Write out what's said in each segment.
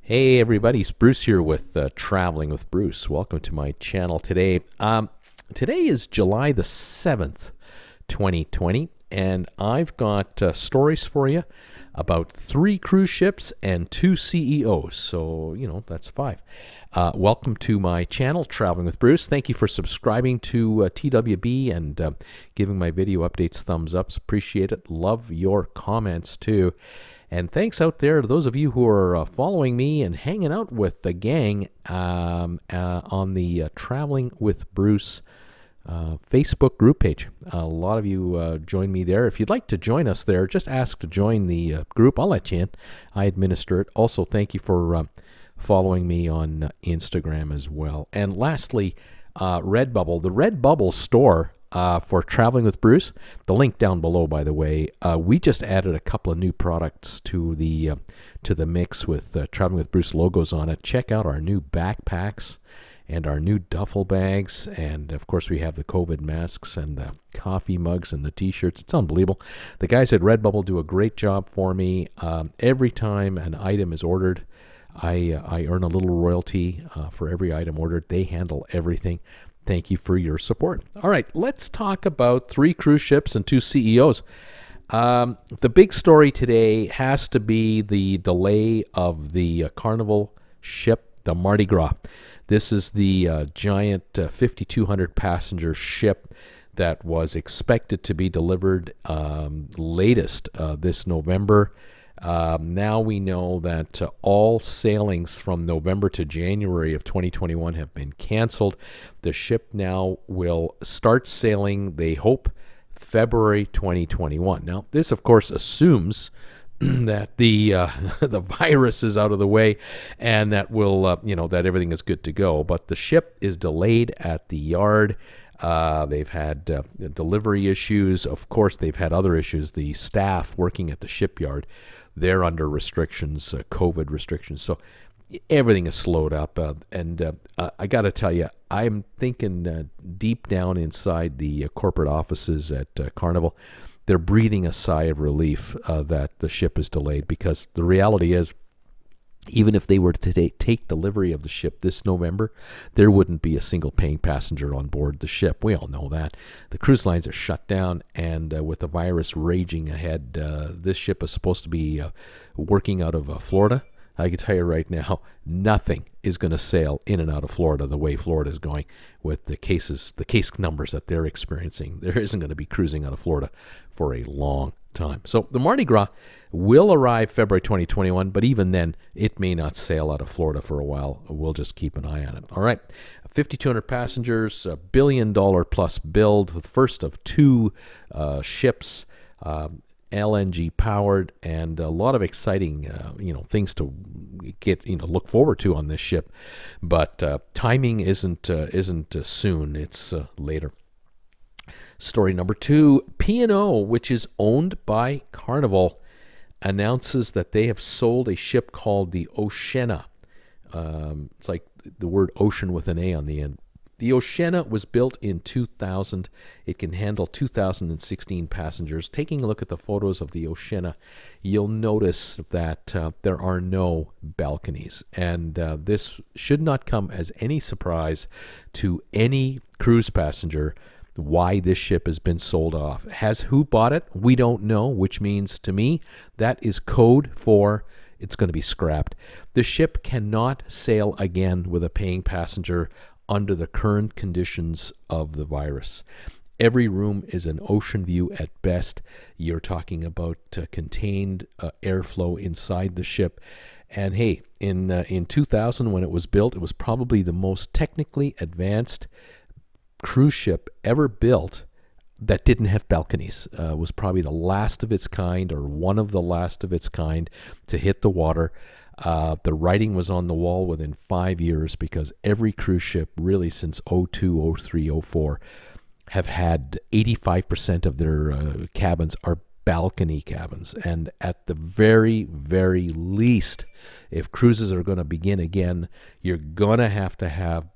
Hey everybody, it's Bruce here with Traveling with Bruce. Welcome to my channel today. Today is July the 7th, 2020, and I've got stories for you about 3 cruise ships and 2 CEOs. So, that's 5. Welcome to my channel, Traveling with Bruce. Thank you for subscribing to TWB and giving my video updates thumbs up. Appreciate it. Love your comments too. And thanks out there to those of you who are following me and hanging out with the gang on the Traveling with Bruce Facebook group page. A lot of you join me there. If you'd like to join us there, just ask to join the group. I'll let you in. I administer it. Also, thank you for following me on Instagram as well. And lastly, Redbubble. The Redbubble store for Traveling with Bruce, the link down below, by the way. We just added a couple of new products to the mix with Traveling with Bruce logos on it. Check out our new backpacks and our new duffel bags, and of course we have the COVID masks and the coffee mugs and the t-shirts. It's unbelievable. The guys at Redbubble do a great job for me. Every time an item is ordered, I earn a little royalty for every item ordered. They handle everything. Thank you for your support. All right, let's talk about 3 cruise ships and 2 CEOs. The big story today has to be the delay of the Carnival ship, the Mardi Gras. This is the giant 5,200 passenger ship that was expected to be delivered latest this November. Now we know that all sailings from November to January of 2021 have been canceled. The ship now will start sailing, they hope, February 2021. Now, this, of course, assumes that the virus is out of the way and that that everything is good to go. But the ship is delayed at the yard. They've had delivery issues. Of course, they've had other issues. The staff working at the shipyard, they're under restrictions, COVID restrictions. So everything is slowed up. I got to tell you, I'm thinking deep down inside the corporate offices at Carnival, they're breathing a sigh of relief that the ship is delayed, because the reality is, even if they were to take delivery of the ship this November, there wouldn't be a single paying passenger on board the ship. We all know that. The cruise lines are shut down, and with the virus raging ahead, this ship is supposed to be working out of Florida. I can tell you right now, nothing is going to sail in and out of Florida the way Florida is going with the case numbers that they're experiencing. There isn't going to be cruising out of Florida for a long time. So the Mardi Gras will arrive February 2021, but even then, it may not sail out of Florida for a while. We'll just keep an eye on it. All right, 5,200 passengers, $1 billion plus build, the first of 2 ships, LNG powered, and a lot of exciting things to look forward to on this ship. But timing isn't soon; it's later. Story number 2, P&O, which is owned by Carnival, announces that they have sold a ship called the Oceana. It's like the word ocean with an A on the end. The Oceana was built in 2000. It can handle 2,016 passengers. Taking a look at the photos of the Oceana, you'll notice that there are no balconies. And this should not come as any surprise to any cruise passenger why this ship has been sold off. Who bought it? We don't know, which means to me that is code for it's going to be scrapped. The ship cannot sail again with a paying passenger under the current conditions of the virus. Every room is an ocean view at best. You're talking about contained airflow inside the ship. And hey, in 2000, when it was built, it was probably the most technically advanced cruise ship ever built that didn't have balconies. Was probably the last of its kind, or one of the last of its kind, to hit the water. The writing was on the wall within 5 years, because every cruise ship really since 02, 03, 04 have had 85% of their cabins are balcony cabins. And at the very, very least, if cruises are going to begin again, you're going to have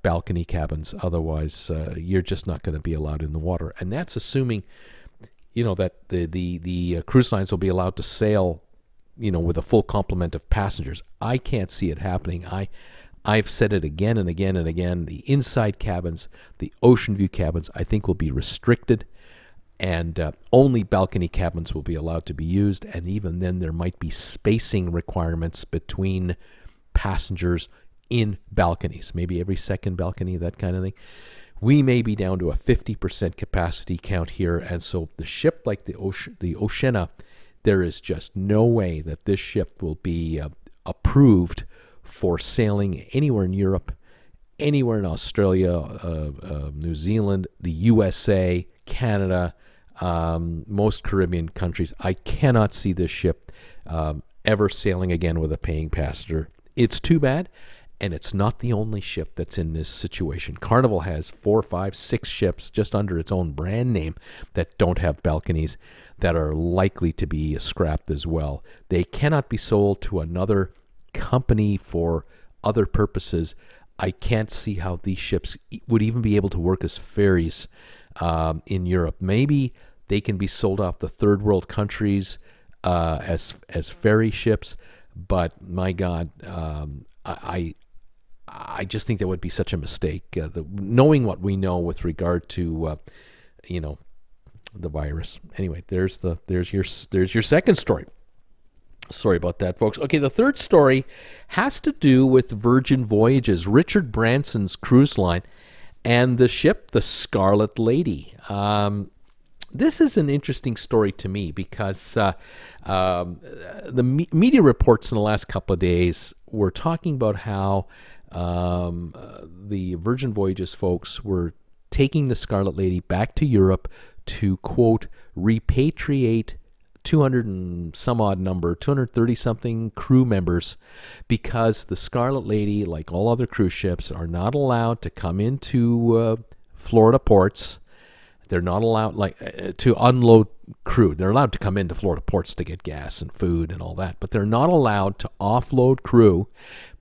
balcony cabins. Otherwise, you're just not going to be allowed in the water. And that's assuming, that the cruise lines will be allowed to sail with a full complement of passengers. I can't see it happening. I've said it again and again and again. The inside cabins, the ocean view cabins, I think will be restricted, and only balcony cabins will be allowed to be used. And even then, there might be spacing requirements between passengers in balconies, maybe every second balcony, that kind of thing. We may be down to a 50% capacity count here, and so the ship like the Oceana, there is just no way that this ship will be approved for sailing anywhere in Europe, anywhere in Australia, New Zealand, the USA, Canada, most Caribbean countries. I cannot see this ship ever sailing again with a paying passenger. It's too bad, and it's not the only ship that's in this situation. Carnival has 4, 5, 6 ships just under its own brand name that don't have balconies, that are likely to be scrapped as well. They cannot be sold to another company for other purposes. I can't see how these ships would even be able to work as ferries in Europe. Maybe they can be sold off the third world countries as ferry ships, but my God, I just think that would be such a mistake. Knowing what we know with regard to the virus. Anyway, there's your second story. Sorry about that, folks. Okay, the third story has to do with Virgin Voyages, Richard Branson's cruise line, and the ship, the Scarlet Lady. This is an interesting story to me because the media reports in the last couple of days were talking about how the Virgin Voyages folks were taking the Scarlet Lady back to Europe to, quote, repatriate 230-something crew members, because the Scarlet Lady, like all other cruise ships, are not allowed to come into Florida ports. They're not allowed to unload crew. They're allowed to come into Florida ports to get gas and food and all that, but they're not allowed to offload crew,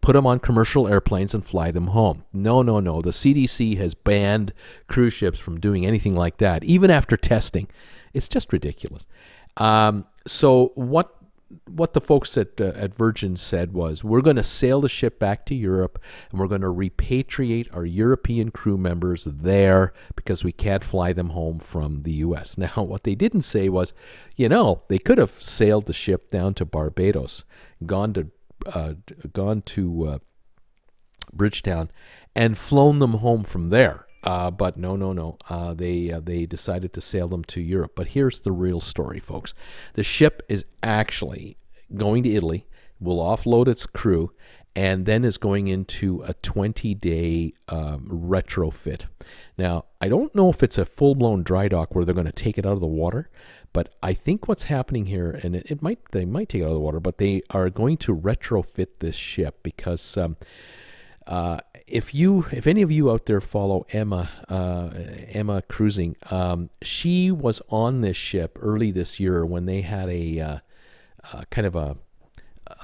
put them on commercial airplanes, and fly them home. No. The CDC has banned cruise ships from doing anything like that, even after testing. It's just ridiculous. So what the folks at Virgin said was, we're going to sail the ship back to Europe, and we're going to repatriate our European crew members there because we can't fly them home from the U.S. Now, what they didn't say was, they could have sailed the ship down to Barbados, gone to Bridgetown, and flown them home from there. But no. They decided to sail them to Europe. But here's the real story, folks. The ship is actually going to Italy, will offload its crew, and then is going into a 20-day retrofit. Now, I don't know if it's a full-blown dry dock where they're going to take it out of the water, but I think what's happening here, and they might take it out of the water, but they are going to retrofit this ship because if any of you out there follow Emma Cruising, she was on this ship early this year when they had a kind of a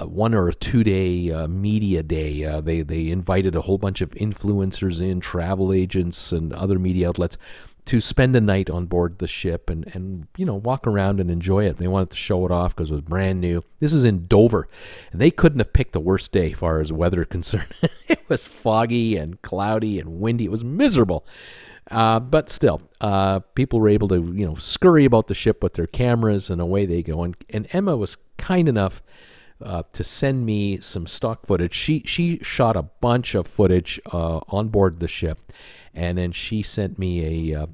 1 or 2 day media day. They invited a whole bunch of influencers in, travel agents and other media outlets, to spend a night on board the ship and walk around and enjoy it. They wanted to show it off because it was brand new. This is in Dover, and they couldn't have picked the worst day as far as weather concerned. It was foggy and cloudy and windy. It was miserable. But still, people were able to scurry about the ship with their cameras, and away they go. And Emma was kind enough to send me some stock footage. She shot a bunch of footage on board the ship, and then she sent me a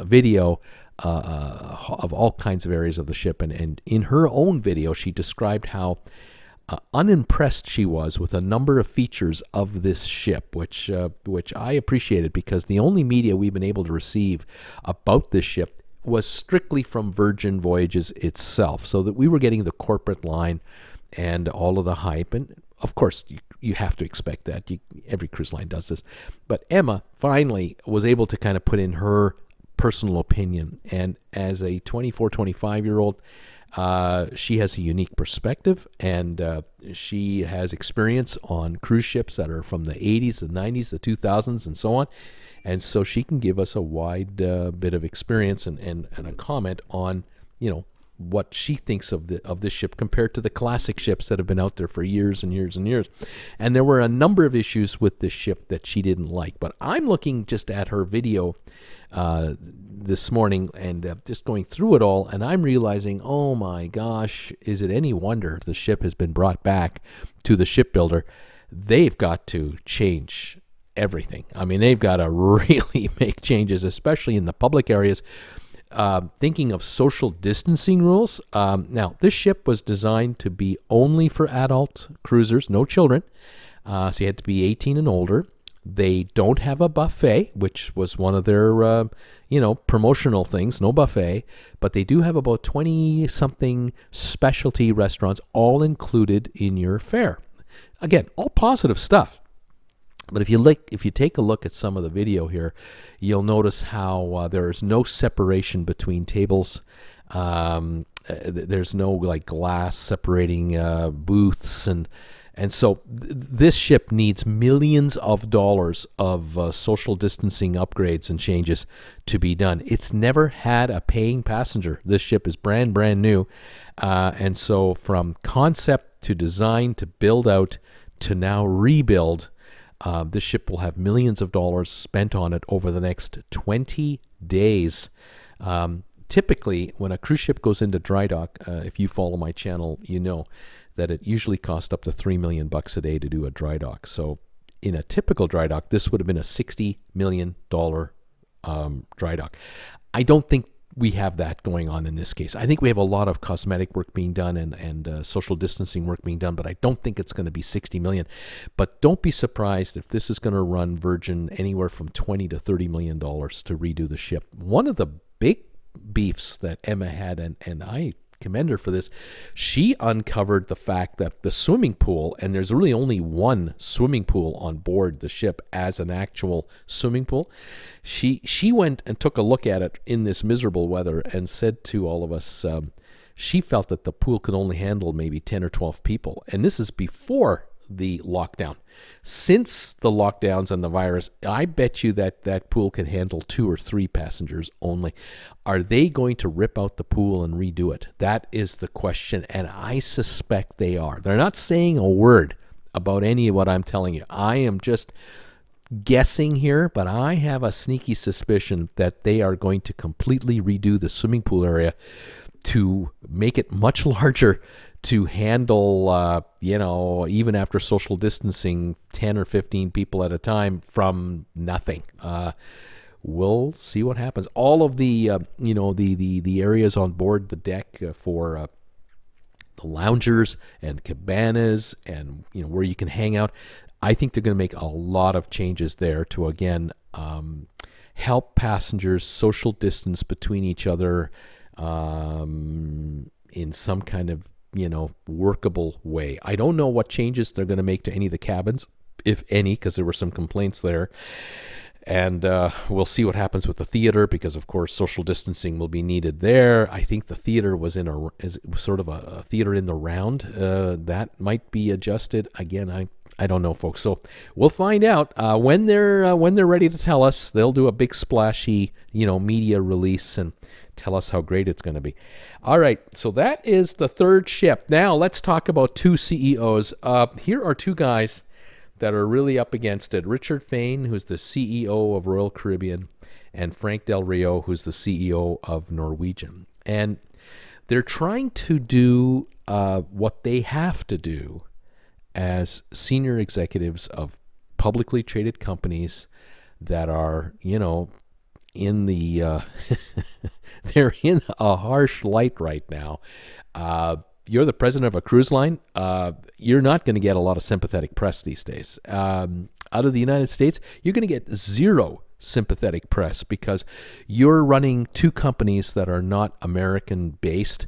video of all kinds of areas of the ship. And in her own video, she described how unimpressed she was with a number of features of this ship, which I appreciated, because the only media we've been able to receive about this ship was strictly from Virgin Voyages itself, so that we were getting the corporate line and all of the hype. And of course, you have to expect that. Every cruise line does this. But Emma finally was able to kind of put in her personal opinion. And as a 24, 25-year-old, she has a unique perspective, and she has experience on cruise ships that are from the 80s, the 90s, the 2000s, and so on. And so she can give us a wide bit of experience and a comment on, what she thinks of this ship compared to the classic ships that have been out there for years and years and years. And there were a number of issues with this ship that she didn't like. But I'm looking just at her video this morning and just going through it all, and I'm realizing, oh my gosh, is it any wonder the ship has been brought back to the shipbuilder? They've got to change everything. I mean, they've got to really make changes, especially in the public areas. Thinking of social distancing rules. Now, this ship was designed to be only for adult cruisers, no children. So you had to be 18 and older. They don't have a buffet, which was one of their, promotional things, no buffet. But they do have about 20-something specialty restaurants, all included in your fare. Again, all positive stuff. But if you take a look at some of the video here, you'll notice how there is no separation between tables. There's no like glass separating booths, and so this ship needs millions of dollars of social distancing upgrades and changes to be done. It's never had a paying passenger. This ship is brand new, and so from concept to design to build out to now rebuild. This ship will have millions of dollars spent on it over the next 20 days. Typically, when a cruise ship goes into dry dock, if you follow my channel, you know that it usually costs up to $3 million a day to do a dry dock. So in a typical dry dock, this would have been a $60 million dry dock. I don't think we have that going on in this case. I think we have a lot of cosmetic work being done and social distancing work being done, but I don't think it's going to be $60 million. But don't be surprised if this is going to run Virgin anywhere from $20 to $30 million to redo the ship. One of the big beefs that Emma had, and I commend her for this, she uncovered the fact that the swimming pool, and there's really only one swimming pool on board the ship as an actual swimming pool. She went and took a look at it in this miserable weather and said to all of us, she felt that the pool could only handle maybe 10 or 12 people. And this is before the lockdown. Since the lockdowns and the virus, I bet you that pool can handle 2 or 3 passengers only. Are they going to rip out the pool and redo it? That is the question, and I suspect they are. They're not saying a word about any of what I'm telling you. I am just guessing here, but I have a sneaky suspicion that they are going to completely redo the swimming pool area to make it much larger to handle, even after social distancing, 10 or 15 people at a time from nothing. We'll see what happens. All of the, the areas on board the deck for the loungers and cabanas and, where you can hang out, I think they're going to make a lot of changes there to, again, help passengers social distance between each other in some kind of workable way. I don't know what changes they're going to make to any of the cabins, if any, because there were some complaints there. And we'll see what happens with the theater, because of course social distancing will be needed there. I think the theater was is sort of a theater in the round. That might be adjusted. Again, I don't know, folks. So we'll find out when they're ready to tell us. They'll do a big splashy media release and tell us how great it's going to be. All right, so that is the third ship. Now let's talk about 2 CEOs. Here are 2 guys that are really up against it. Richard Fain, who's the CEO of Royal Caribbean, and Frank Del Rio, who's the CEO of Norwegian. And they're trying to do what they have to do as senior executives of publicly traded companies that are, in the they're in a harsh light right now. You're the president of a cruise line. You're not going to get a lot of sympathetic press these days. Out of the United States, you're going to get 0 sympathetic press because you're running 2 companies that are not American-based,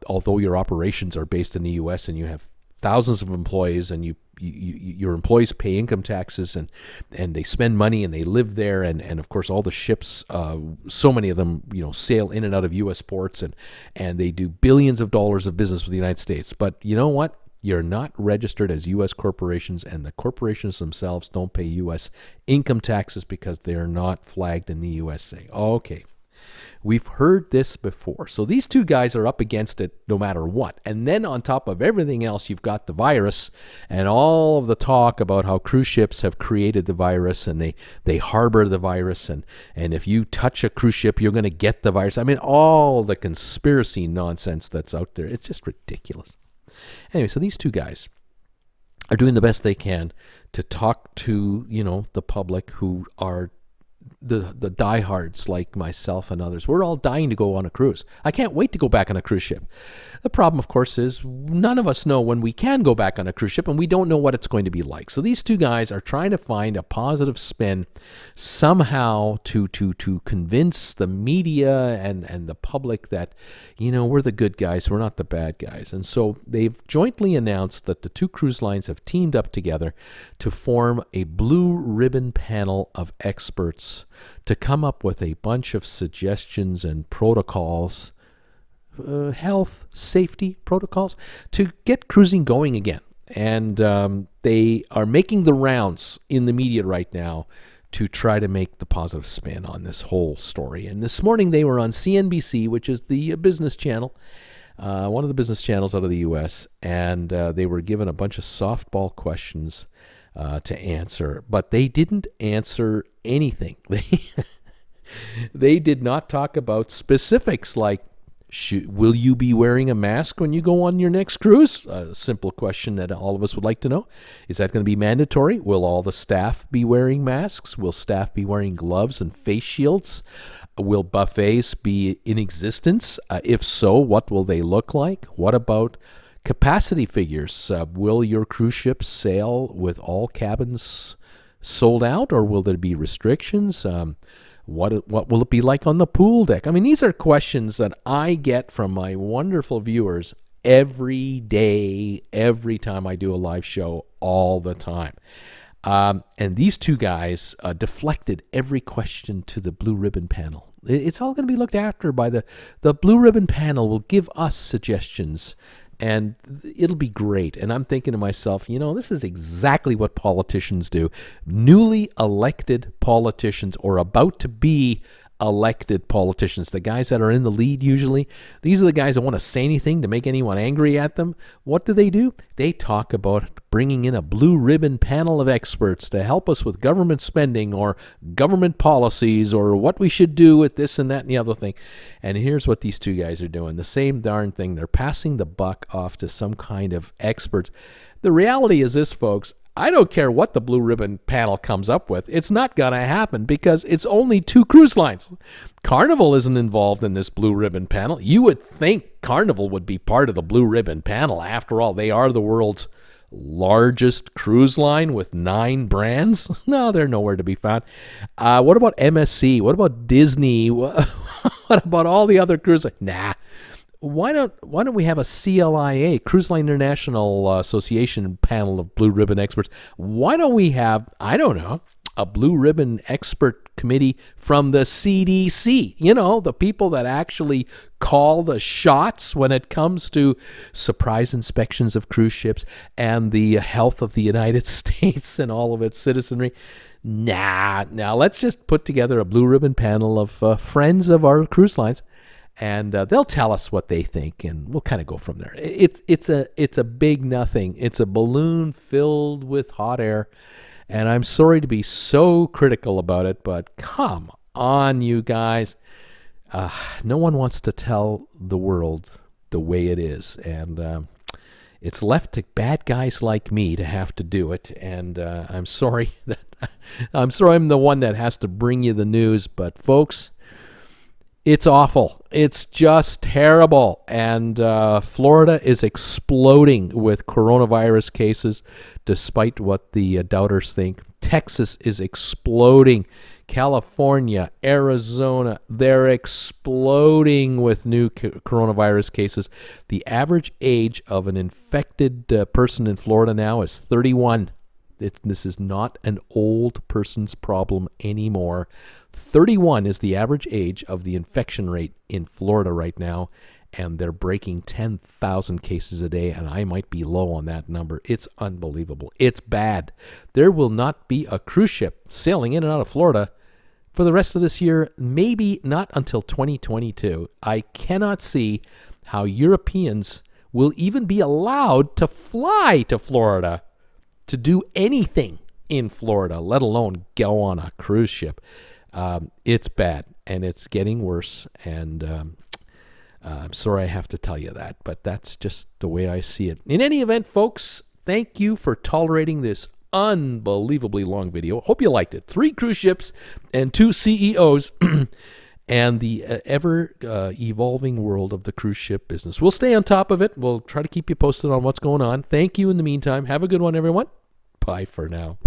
although your operations are based in the U.S. and you have thousands of employees, and your employees pay income taxes and they spend money and they live there, and of course all the ships, so many of them sail in and out of U.S. ports, and they do billions of dollars of business with the United States. But you know what? You're not registered as U.S. corporations, and the corporations themselves don't pay U.S. income taxes because they're not flagged in the USA. Okay. We've heard this before. So these two guys are up against it no matter what. And then on top of everything else, you've got the virus and all of the talk about how cruise ships have created the virus and they harbor the virus. And if you touch a cruise ship, you're going to get the virus. I mean, all the conspiracy nonsense that's out there. It's just ridiculous. Anyway, so these two guys are doing the best they can to talk to, the public who are the diehards like myself and others. We're all dying to go on a cruise. I can't wait to go back on a cruise ship. The problem, of course, is none of us know when we can go back on a cruise ship, and we don't know what it's going to be like. So these two guys are trying to find a positive spin somehow to convince the media and the public that, we're the good guys, we're not the bad guys. And so they've jointly announced that the two cruise lines have teamed up together to form a blue ribbon panel of experts to come up with a bunch of suggestions and protocols, health, safety protocols, to get cruising going again. And they are making the rounds in the media right now to try to make the positive spin on this whole story. And this morning they were on CNBC, which is the business channel, one of the business channels out of the U.S., and they were given a bunch of softball questions to answer, but they didn't answer anything. They did not talk about specifics like, will you be wearing a mask when you go on your next cruise? A simple question that all of us would like to know. Is that going to be mandatory? Will all the staff be wearing masks? Will staff be wearing gloves and face shields? Will buffets be in existence? If so, what will they look like? What about capacity figures? Will your cruise ship sail with all cabins sold out, or will there be restrictions? What will it be like on the pool deck? I mean, these are questions that I get from my wonderful viewers every day, every time I do a live show, all the time. And these two guys deflected every question to the Blue Ribbon Panel. It's all going to be looked after by the Blue Ribbon Panel. Will give us suggestions, and it'll be great. And I'm thinking to myself, this is exactly what politicians do. Newly elected politicians, or about to be elected politicians, the guys that are in the lead usually, these are the guys that want to say anything to make anyone angry at them. What do? They talk about bringing in a blue ribbon panel of experts to help us with government spending or government policies or what we should do with this and that and the other thing. And here's what these two guys are doing. The same darn thing. They're passing the buck off to some kind of experts. The reality is this, folks. I don't care what the Blue Ribbon Panel comes up with. It's not going to happen because it's only two cruise lines. Carnival isn't involved in this Blue Ribbon Panel. You would think Carnival would be part of the Blue Ribbon Panel. After all, they are the world's largest cruise line with 9 brands. No, they're nowhere to be found. What about MSC? What about Disney? What about all the other cruise lines? Nah. Why don't we have a CLIA, Cruise Line International Association panel of blue ribbon experts? Why don't we have, I don't know, a blue ribbon expert committee from the CDC? The people that actually call the shots when it comes to surprise inspections of cruise ships and the health of the United States and all of its citizenry. Nah, now let's just put together a blue ribbon panel of friends of our cruise lines. And they'll tell us what they think, and we'll kind of go from there. It's a big nothing. It's a balloon filled with hot air, and I'm sorry to be so critical about it, but come on, you guys. No one wants to tell the world the way it is, and it's left to bad guys like me to have to do it. And I'm sorry I'm the one that has to bring you the news, but folks. It's awful. It's just terrible. And Florida is exploding with coronavirus cases, despite what the doubters think. Texas is exploding. California, Arizona, they're exploding with new coronavirus cases. The average age of an infected person in Florida now is 31. This is not an old person's problem anymore. 31 is the average age of the infection rate in Florida right now, and they're breaking 10,000 cases a day, and I might be low on that number. It's unbelievable. It's bad. There will not be a cruise ship sailing in and out of Florida for the rest of this year, maybe not until 2022. I cannot see how Europeans will even be allowed to fly to Florida to do anything in Florida, let alone go on a cruise ship. It's bad, and it's getting worse, and I'm sorry I have to tell you that, but that's just the way I see it. In any event, folks, thank you for tolerating this unbelievably long video. Hope you liked it. 3 cruise ships and 2 CEOs and the ever evolving world of the cruise ship business. We'll stay on top of it. We'll try to keep you posted on what's going on. Thank you in the meantime. Have a good one, everyone. Bye for now.